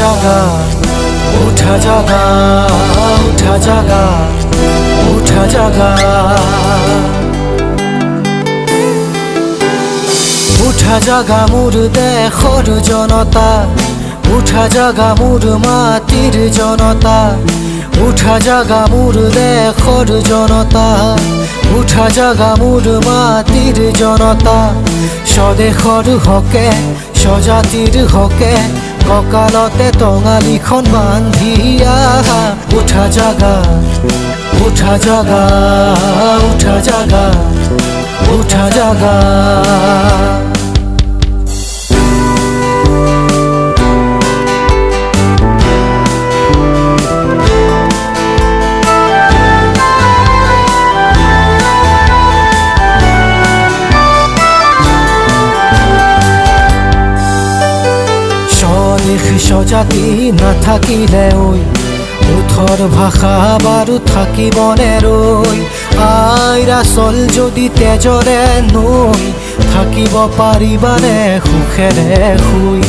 জাগা উঠা জাগা উঠা জাগা উঠা জাগা উঠা জাগা মোৰ দেশৰ জনতা উঠা জাগা মোৰ মাটিৰ জনতা উঠা জাগা মোৰ দেশৰ জনতা উঠা জাগা মোৰ মাটিৰ জনতা স্বদেশৰ হকে স্বজাতিৰ হকে কঁকালতে টঙালিখন বান্ধি আহা উঠা জাগা উঠা জাগা উঠা জাগা উঠা জাগা স্বজাতি নাথাকিলে ওই উঠৰ ভাষা বাৰু থাকিবনে ৰৈ আইৰা চল যদি তেজৰে নৈ থাকিব পাৰিবানে সুখেৰে শুই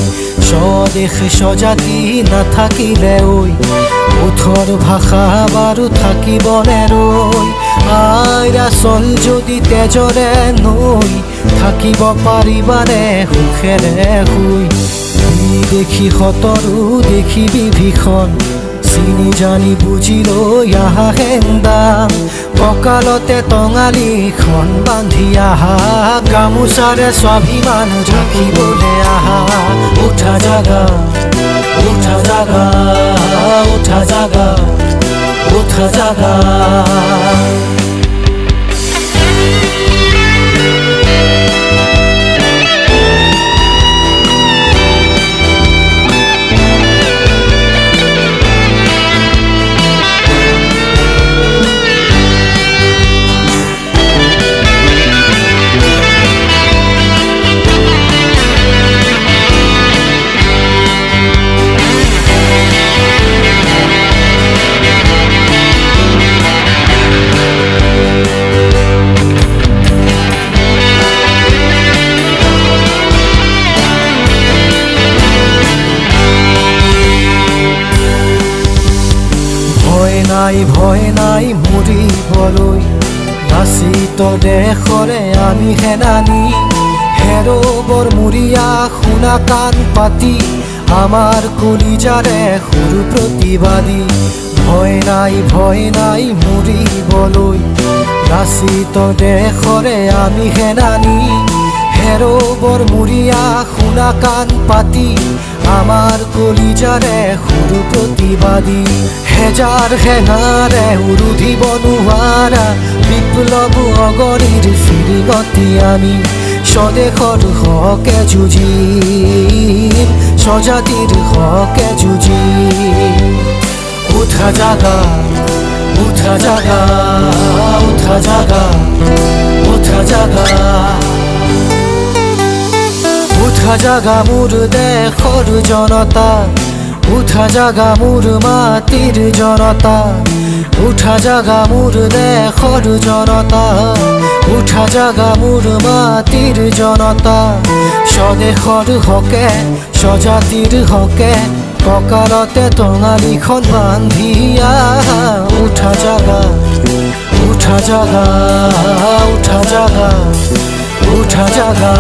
স্বদেশ স্বজাতি নাথাকিলে ওই উঠৰ ভাষা বাৰু থাকিবনে ৰৈ আইৰা চল যদি তেজৰে নৈ থাকিব পাৰিবানে সুখেৰে শুই দেখি সতৰো দেখিবি ভীষণ চিনি জানি বুজি লৈ আহা হেংদাম কঁকালতে টঙালিখন বান্ধি আহা গামোচাৰে স্বাভিমান ঢাকিবলৈ আহা উঠা জাগা উঠা জাগা উঠা জাগা উঠা জাগা ভয় নাই মৰিবলৈ লাচিত দেশৰে আমি সেনানী হেৰবৰ মৰিয়া শুনা কাণ পাতি আমাৰ কলিজাৰে সৰু প্ৰতিবাদী ভয় নাই মৰিবলৈ লাচিত দেশৰে আমি সেনানী হেৰবৰ মৰিয়া শুনা কাণ পাতি আমাৰ কলিজাৰে সৰু প্ৰতিবাদী হেজাৰ হেঙাৰে উৰুধিব নোৱাৰা বিপ্লৱ অগৰীৰ ফিৰিঙতি আমি স্বদেশৰ হকে যুঁজিম স্বজাতিৰ হকে যুঁজিম উঠা জাগা উঠা জাগা উঠা জাগা উঠা জাগা উঠা জাগা মোর দেশৰ জনতা উঠা জাগা মোৰ মাটিৰ জনতা উঠা জাগা মোৰ দেশৰ জনতা উঠা জাগা মোৰ মাটিৰ জনতা স্বদেশৰ হকে স্বজাতিৰ হকে কঁকালতে টঙালিখন বান্ধি আহা উঠা জাগা উঠা জাগা উঠা জাগা উঠা জাগা